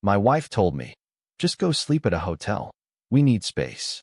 My wife told me, just go sleep at a hotel. We need space.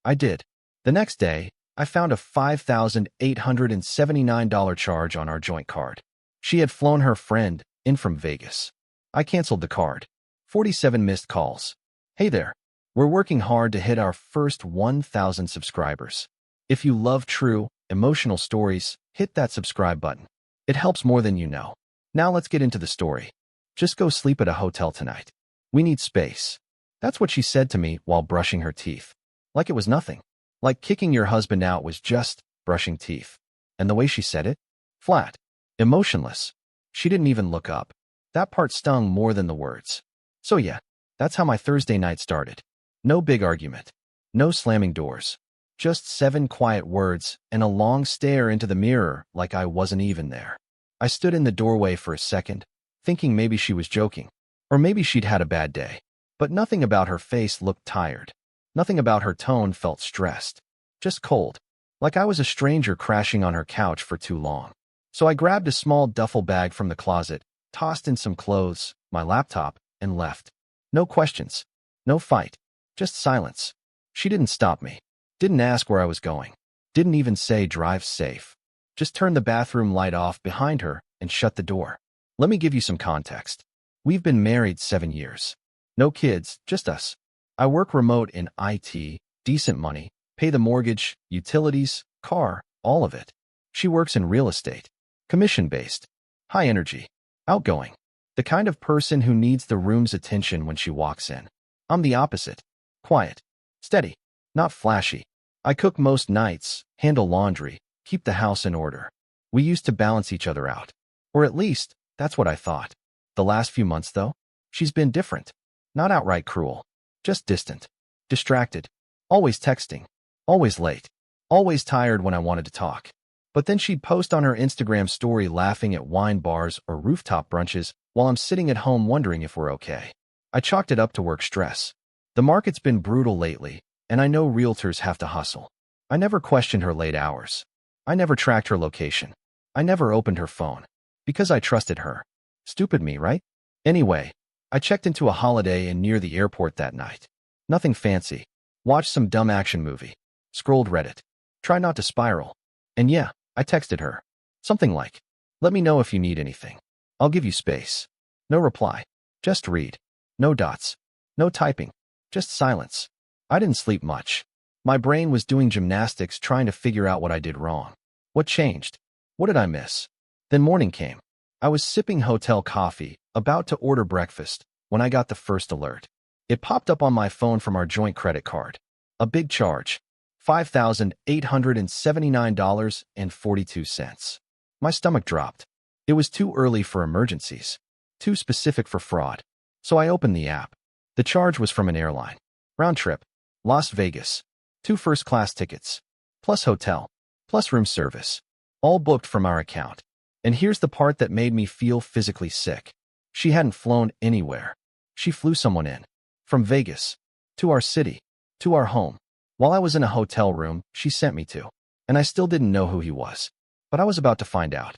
I did. The next day, I found a $5,879 charge on our joint card. She had flown her friend in from Vegas. I canceled the card. 47 missed calls. Hey there. We're working hard to hit our first 1,000 subscribers. If you love true, emotional stories, hit that subscribe button. It helps more than you know. Now let's get into the story. Just go sleep at a hotel tonight. We need space. That's what she said to me while brushing her teeth. Like it was nothing. Like kicking your husband out was just brushing teeth. And the way she said it? Flat. Emotionless. She didn't even look up. That part stung more than the words. So yeah, that's how my Thursday night started. No big argument. No slamming doors. Just 7 quiet words and a long stare into the mirror like I wasn't even there. I stood in the doorway for a second, thinking maybe she was joking. Or maybe she'd had a bad day. But nothing about her face looked tired. Nothing about her tone felt stressed. Just cold. Like I was a stranger crashing on her couch for too long. So I grabbed a small duffel bag from the closet, tossed in some clothes, my laptop, and left. No questions. No fight. Just silence. She didn't stop me. Didn't ask where I was going. Didn't even say drive safe. Just turned the bathroom light off behind her and shut the door. Let me give you some context. We've been married 7 years. No kids, just us. I work remote in IT, decent money, pay the mortgage, utilities, car, all of it. She works in real estate. Commission-based. High energy. Outgoing. The kind of person who needs the room's attention when she walks in. I'm the opposite. Quiet. Steady. Not flashy. I cook most nights, handle laundry, keep the house in order. We used to balance each other out. Or at least, that's what I thought. The last few months, though, she's been different. Not outright cruel. Just distant. Distracted. Always texting. Always late. Always tired when I wanted to talk. But then she'd post on her Instagram story laughing at wine bars or rooftop brunches while I'm sitting at home wondering if we're okay. I chalked it up to work stress. The market's been brutal lately, and I know realtors have to hustle. I never questioned her late hours. I never tracked her location. I never opened her phone. Because I trusted her. Stupid me, right? Anyway, I checked into a Holiday Inn near the airport that night. Nothing fancy. Watched some dumb action movie. Scrolled Reddit. Tried not to spiral. And yeah, I texted her. Something like, let me know if you need anything. I'll give you space. No reply. Just read. No dots. No typing. Just silence. I didn't sleep much. My brain was doing gymnastics trying to figure out what I did wrong. What changed? What did I miss? Then morning came. I was sipping hotel coffee, about to order breakfast, when I got the first alert. It popped up on my phone from our joint credit card. A big charge. $5,879.42. My stomach dropped. It was too early for emergencies. Too specific for fraud. So I opened the app. The charge was from an airline. Round trip. Las Vegas. 2 first-class tickets. Plus hotel. Plus room service. All booked from our account. And here's the part that made me feel physically sick. She hadn't flown anywhere. She flew someone in. From Vegas. To our city. To our home. While I was in a hotel room, she sent me to. And I still didn't know who he was. But I was about to find out.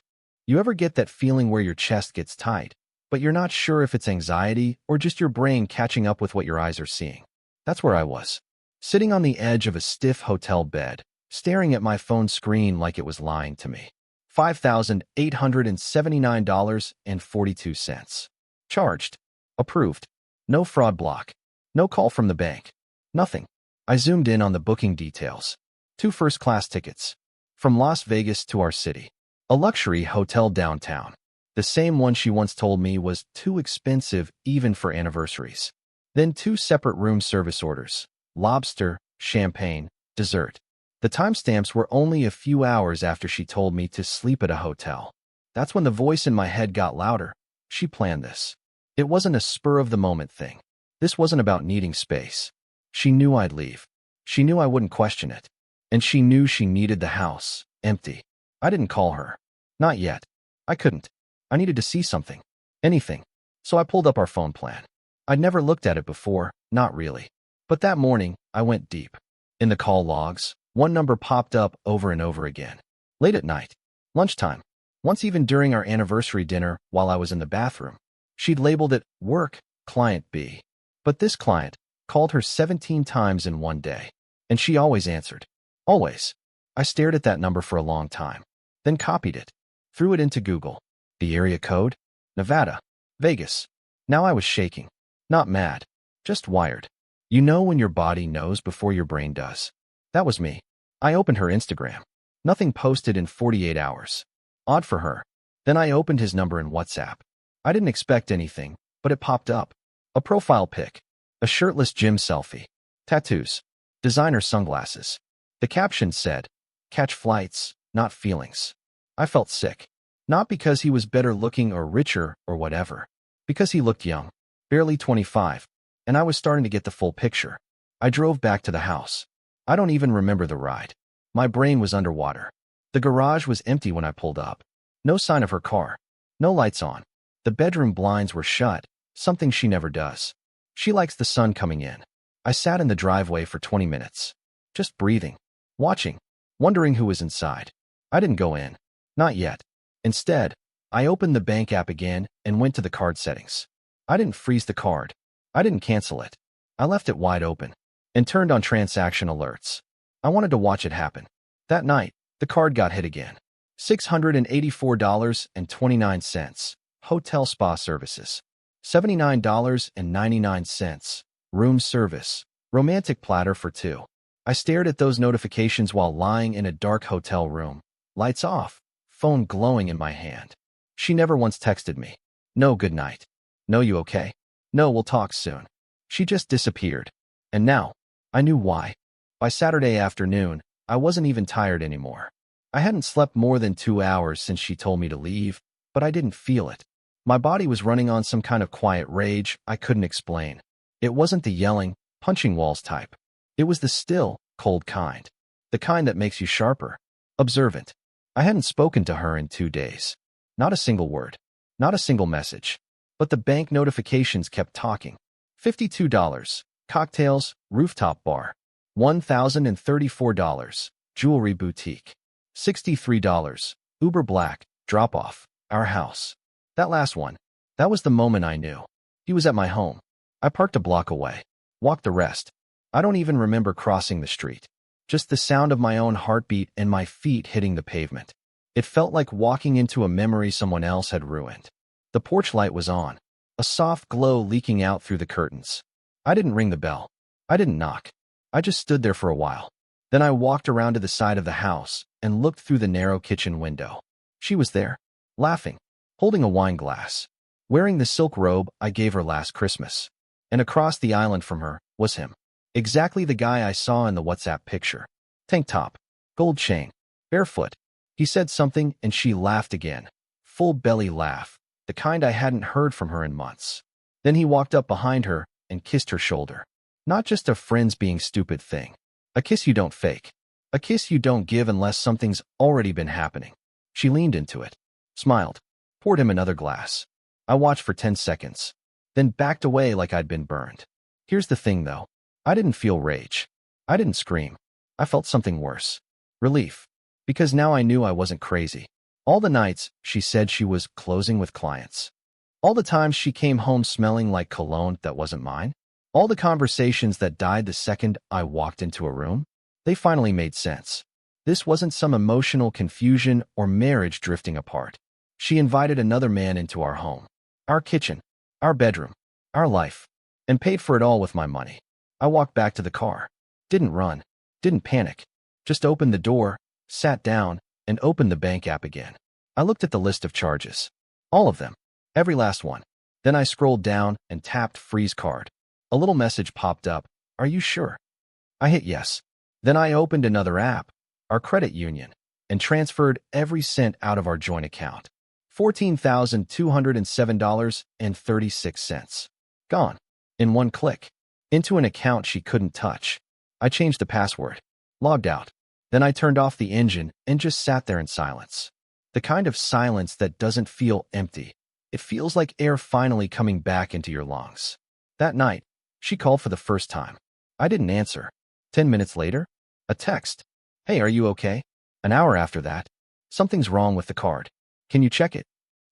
You ever get that feeling where your chest gets tight, but you're not sure if it's anxiety or just your brain catching up with what your eyes are seeing? That's where I was. Sitting on the edge of a stiff hotel bed, staring at my phone screen like it was lying to me. $5,879.42. Charged. Approved. No fraud block. No call from the bank. Nothing. I zoomed in on the booking details. 2 first-class tickets. From Las Vegas to our city. A luxury hotel downtown. The same one she once told me was too expensive even for anniversaries. Then 2 separate room service orders. Lobster, champagne, dessert. The timestamps were only a few hours after she told me to sleep at a hotel. That's when the voice in my head got louder. She planned this. It wasn't a spur-of-the-moment thing. This wasn't about needing space. She knew I'd leave. She knew I wouldn't question it. And she knew she needed the house, empty. I didn't call her. Not yet. I couldn't. I needed to see something. Anything. So I pulled up our phone plan. I'd never looked at it before, not really. But that morning, I went deep. In the call logs, one number popped up over and over again. Late at night. Lunchtime. Once even during our anniversary dinner while I was in the bathroom. She'd labeled it work Client B. But this client called her 17 times in one day, and she always answered. Always. I stared at that number for a long time, then copied it, threw it into Google. The area code? Nevada. Vegas. Now I was shaking. Not mad. Just wired. You know when your body knows before your brain does. That was me. I opened her Instagram. Nothing posted in 48 hours. Odd for her. Then I opened his number in WhatsApp. I didn't expect anything, but it popped up. A profile pic. A shirtless gym selfie. Tattoos. Designer sunglasses. The caption said, "Catch flights, not feelings." I felt sick. Not because he was better looking or richer or whatever. Because he looked young. Barely 25. And I was starting to get the full picture. I drove back to the house. I don't even remember the ride. My brain was underwater. The garage was empty when I pulled up. No sign of her car. No lights on. The bedroom blinds were shut, something she never does. She likes the sun coming in. I sat in the driveway for 20 minutes. Just breathing. Watching. Wondering who was inside. I didn't go in. Not yet. Instead, I opened the bank app again and went to the card settings. I didn't freeze the card. I didn't cancel it. I left it wide open and turned on transaction alerts. I wanted to watch it happen. That night, the card got hit again. $684.29. Hotel spa services. $79.99. Room service. Romantic platter for two. I stared at those notifications while lying in a dark hotel room. Lights off. Phone glowing in my hand. She never once texted me. No good night. No you okay? No we'll talk soon. She just disappeared. And now, I knew why. By Saturday afternoon, I wasn't even tired anymore. I hadn't slept more than 2 hours since she told me to leave, but I didn't feel it. My body was running on some kind of quiet rage I couldn't explain. It wasn't the yelling, punching walls type. It was the still, cold kind. The kind that makes you sharper, observant. I hadn't spoken to her in 2 days. Not a single word. Not a single message. But the bank notifications kept talking. $52. Cocktails, rooftop bar. $1,034. Jewelry boutique. $63. Uber Black, drop-off, our house. That last one. That was the moment I knew. He was at my home. I parked a block away. Walked the rest. I don't even remember crossing the street. Just the sound of my own heartbeat and my feet hitting the pavement. It felt like walking into a memory someone else had ruined. The porch light was on, a soft glow leaking out through the curtains. I didn't ring the bell. I didn't knock. I just stood there for a while. Then I walked around to the side of the house and looked through the narrow kitchen window. She was there, laughing, holding a wine glass, wearing the silk robe I gave her last Christmas. And across the island from her was him. Exactly the guy I saw in the WhatsApp picture. Tank top, gold chain, barefoot. He said something and she laughed again. Full belly laugh, the kind I hadn't heard from her in months. Then he walked up behind her and kissed her shoulder. Not just a friend's being stupid thing. A kiss you don't fake. A kiss you don't give unless something's already been happening. She leaned into it, smiled, poured him another glass. I watched for 10 seconds, then backed away like I'd been burned. Here's the thing though. I didn't feel rage. I didn't scream. I felt something worse. Relief. Because now I knew I wasn't crazy. All the nights she said she was closing with clients. All the times she came home smelling like cologne that wasn't mine. All the conversations that died the second I walked into a room. They finally made sense. This wasn't some emotional confusion or marriage drifting apart. She invited another man into our home. Our kitchen. Our bedroom. Our life. And paid for it all with my money. I walked back to the car. Didn't run. Didn't panic. Just opened the door, sat down, and opened the bank app again. I looked at the list of charges. All of them. Every last one. Then I scrolled down and tapped freeze card. A little message popped up. Are you sure? I hit yes. Then I opened another app, our credit union, and transferred every cent out of our joint account. $14,207.36. Gone. In one click. Into an account she couldn't touch. I changed the password. Logged out. Then I turned off the engine and just sat there in silence. The kind of silence that doesn't feel empty. It feels like air finally coming back into your lungs. That night, she called for the first time. I didn't answer. 10 minutes later, a text. Hey, are you okay? An hour after that, something's wrong with the card. Can you check it?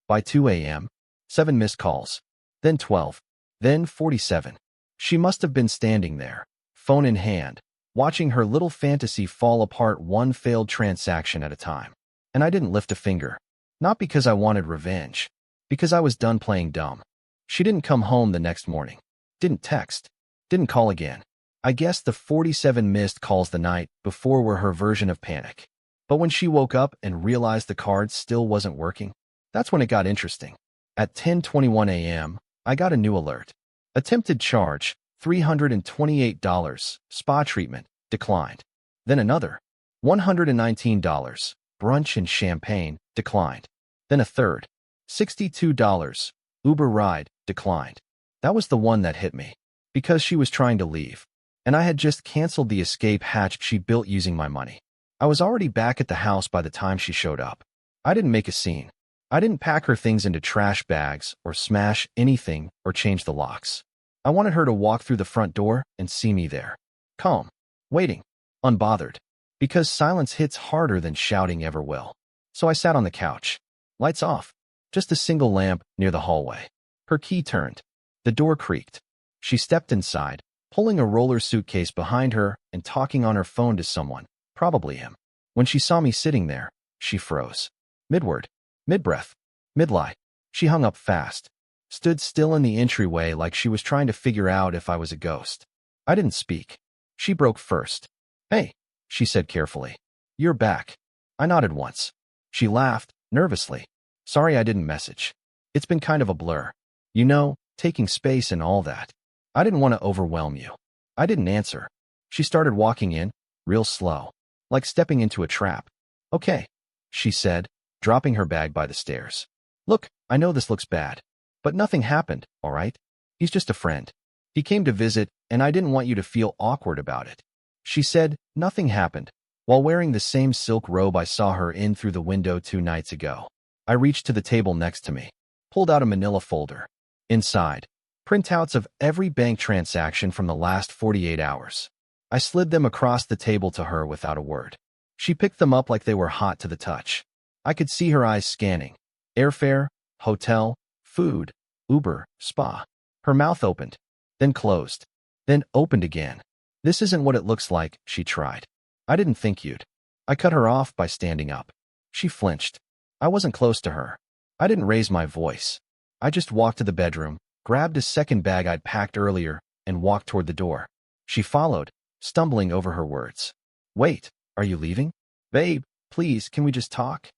By 2 a.m., 7 missed calls. Then 12. Then 47. She must have been standing there, phone in hand, watching her little fantasy fall apart one failed transaction at a time. And I didn't lift a finger. Not because I wanted revenge. Because I was done playing dumb. She didn't come home the next morning. Didn't text. Didn't call again. I guess the 47 missed calls the night before were her version of panic. But when she woke up and realized the card still wasn't working, that's when it got interesting. At 10:21 a.m., I got a new alert. Attempted charge, $328, spa treatment, declined. Then another, $119, brunch and champagne, declined. Then a third, $62, Uber ride, declined. That was the one that hit me, because she was trying to leave, and I had just canceled the escape hatch she built using my money. I was already back at the house by the time she showed up. I didn't make a scene. I didn't pack her things into trash bags or smash anything or change the locks. I wanted her to walk through the front door and see me there. Calm. Waiting. Unbothered. Because silence hits harder than shouting ever will. So I sat on the couch. Lights off. Just a single lamp near the hallway. Her key turned. The door creaked. She stepped inside, pulling a roller suitcase behind her and talking on her phone to someone, probably him. When she saw me sitting there, she froze. Mid-word. Mid-breath. Mid-lie. She hung up fast. Stood still in the entryway like she was trying to figure out if I was a ghost. I didn't speak. She broke first. Hey, she said carefully. You're back. I nodded once. She laughed, nervously. Sorry I didn't message. It's been kind of a blur. You know, taking space and all that. I didn't want to overwhelm you. I didn't answer. She started walking in, real slow, like stepping into a trap. Okay, she said, dropping her bag by the stairs. Look, I know this looks bad. But nothing happened, all right? He's just a friend. He came to visit, and I didn't want you to feel awkward about it. She said, nothing happened, while wearing the same silk robe I saw her in through the window 2 nights ago. I reached to the table next to me, pulled out a manila folder. Inside, printouts of every bank transaction from the last 48 hours. I slid them across the table to her without a word. She picked them up like they were hot to the touch. I could see her eyes scanning. Airfare, hotel, food, Uber, spa. Her mouth opened, then closed, then opened again. This isn't what it looks like, she tried. I didn't think you'd. I cut her off by standing up. She flinched. I wasn't close to her. I didn't raise my voice. I just walked to the bedroom, grabbed a second bag I'd packed earlier, and walked toward the door. She followed, stumbling over her words. Wait, are you leaving? Babe, please, can we just talk?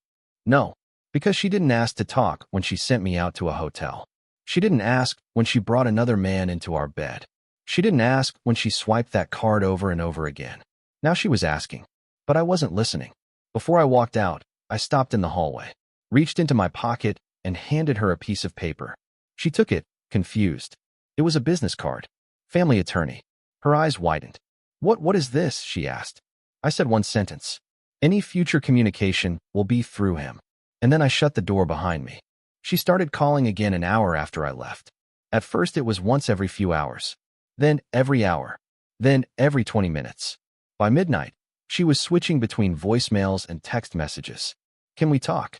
No. Because she didn't ask to talk when she sent me out to a hotel. She didn't ask when she brought another man into our bed. She didn't ask when she swiped that card over and over again. Now she was asking, but I wasn't listening. Before I walked out, I stopped in the hallway, reached into my pocket, and handed her a piece of paper. She took it, confused. It was a business card. Family attorney. Her eyes widened. What is this? She asked. I said one sentence. Any future communication will be through him. And then I shut the door behind me. She started calling again an hour after I left. At first it was once every few hours. Then every hour. Then every 20 minutes. By midnight, she was switching between voicemails and text messages. Can we talk?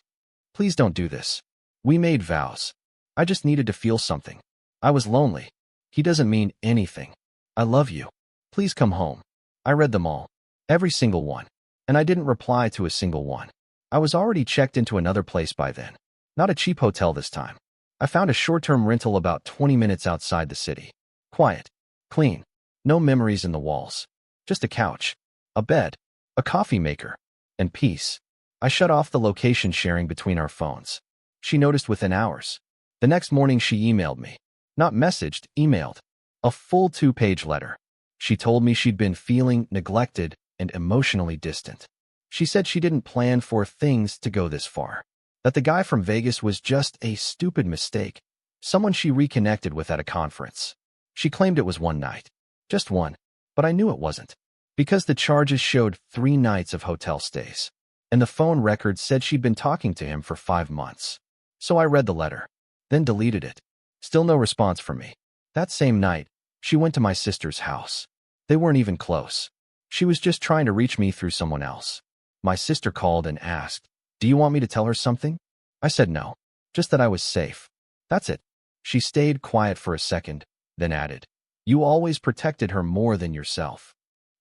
Please don't do this. We made vows. I just needed to feel something. I was lonely. He doesn't mean anything. I love you. Please come home. I read them all. Every single one. And I didn't reply to a single one. I was already checked into another place by then. Not a cheap hotel this time. I found a short-term rental about 20 minutes outside the city. Quiet. Clean. No memories in the walls. Just a couch. A bed. A coffee maker. And peace. I shut off the location sharing between our phones. She noticed within hours. The next morning she emailed me. Not messaged, emailed. A full 2-page letter. She told me she'd been feeling neglected and emotionally distant. She said she didn't plan for things to go this far. That the guy from Vegas was just a stupid mistake. Someone she reconnected with at a conference. She claimed it was one night. Just one. But I knew it wasn't. Because the charges showed 3 nights of hotel stays. And the phone record said she'd been talking to him for 5 months. So I read the letter. Then deleted it. Still no response from me. That same night, she went to my sister's house. They weren't even close. She was just trying to reach me through someone else. My sister called and asked, "Do you want me to tell her something?" I said no. Just that I was safe. That's it. She stayed quiet for a second, then added, "You always protected her more than yourself."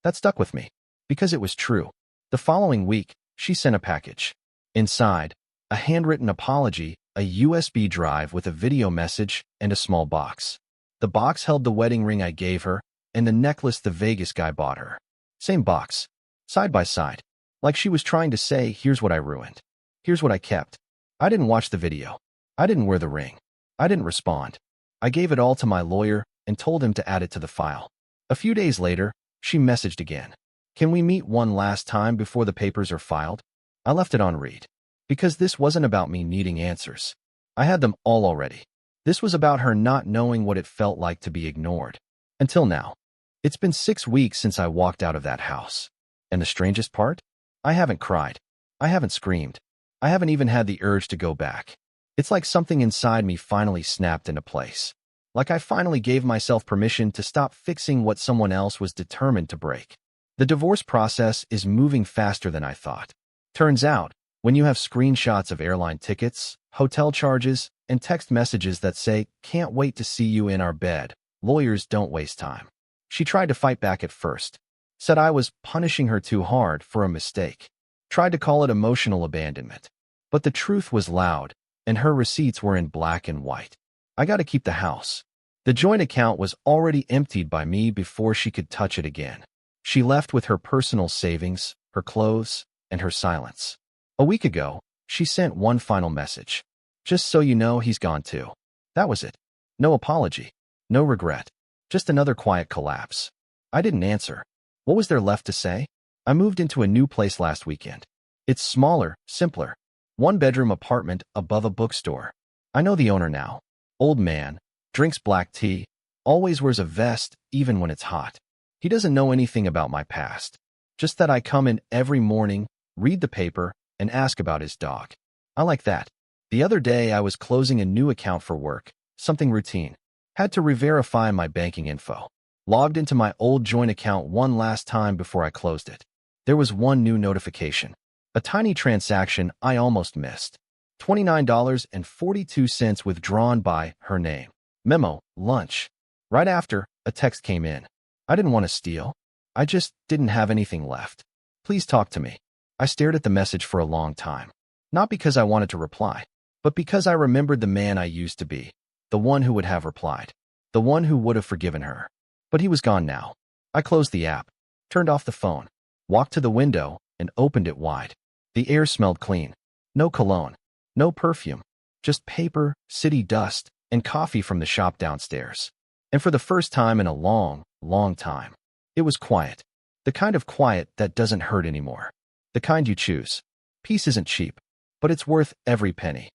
That stuck with me, because it was true. The following week, she sent a package. Inside, a handwritten apology, a USB drive with a video message, and a small box. The box held the wedding ring I gave her, and the necklace the Vegas guy bought her. Same box, side by side. Like she was trying to say, here's what I ruined. Here's what I kept. I didn't watch the video. I didn't wear the ring. I didn't respond. I gave it all to my lawyer and told him to add it to the file. A few days later, she messaged again. "Can we meet one last time before the papers are filed?" I left it on read. Because this wasn't about me needing answers. I had them all already. This was about her not knowing what it felt like to be ignored. Until now. It's been 6 weeks since I walked out of that house. And the strangest part? I haven't cried. I haven't screamed. I haven't even had the urge to go back. It's like something inside me finally snapped into place. Like I finally gave myself permission to stop fixing what someone else was determined to break. The divorce process is moving faster than I thought. Turns out, when you have screenshots of airline tickets, hotel charges, and text messages that say, "Can't wait to see you in our bed," lawyers don't waste time. She tried to fight back at first. Said I was punishing her too hard for a mistake. Tried to call it emotional abandonment. But the truth was loud, and her receipts were in black and white. I got to keep the house. The joint account was already emptied by me before she could touch it again. She left with her personal savings, her clothes, and her silence. A week ago, she sent one final message. "Just so you know, he's gone too." That was it. No apology. No regret. Just another quiet collapse. I didn't answer. What was there left to say? I moved into a new place last weekend. It's smaller, simpler. 1-bedroom apartment above a bookstore. I know the owner now. Old man, drinks black tea, always wears a vest even when it's hot. He doesn't know anything about my past. Just that I come in every morning, read the paper, and ask about his dog. I like that. The other day I was closing a new account for work, something routine. Had to re-verify my banking info. Logged into my old joint account one last time before I closed it. There was one new notification. A tiny transaction I almost missed. $29.42 withdrawn by her name. Memo, lunch. Right after, a text came in. I didn't want to steal. I just didn't have anything left. "Please talk to me." I stared at the message for a long time. Not because I wanted to reply, but because I remembered the man I used to be. The one who would have replied. The one who would have forgiven her. But he was gone now. I closed the app, turned off the phone, walked to the window, and opened it wide. The air smelled clean. No cologne. No perfume. Just paper, city dust, and coffee from the shop downstairs. And for the first time in a long, long time, it was quiet. The kind of quiet that doesn't hurt anymore. The kind you choose. Peace isn't cheap, but it's worth every penny.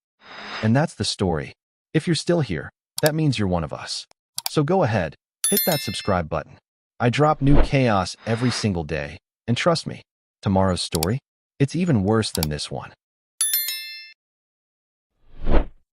And that's the story. If you're still here, that means you're one of us. So go ahead, hit that subscribe button. I drop new chaos every single day, and trust me, tomorrow's story, it's even worse than this one.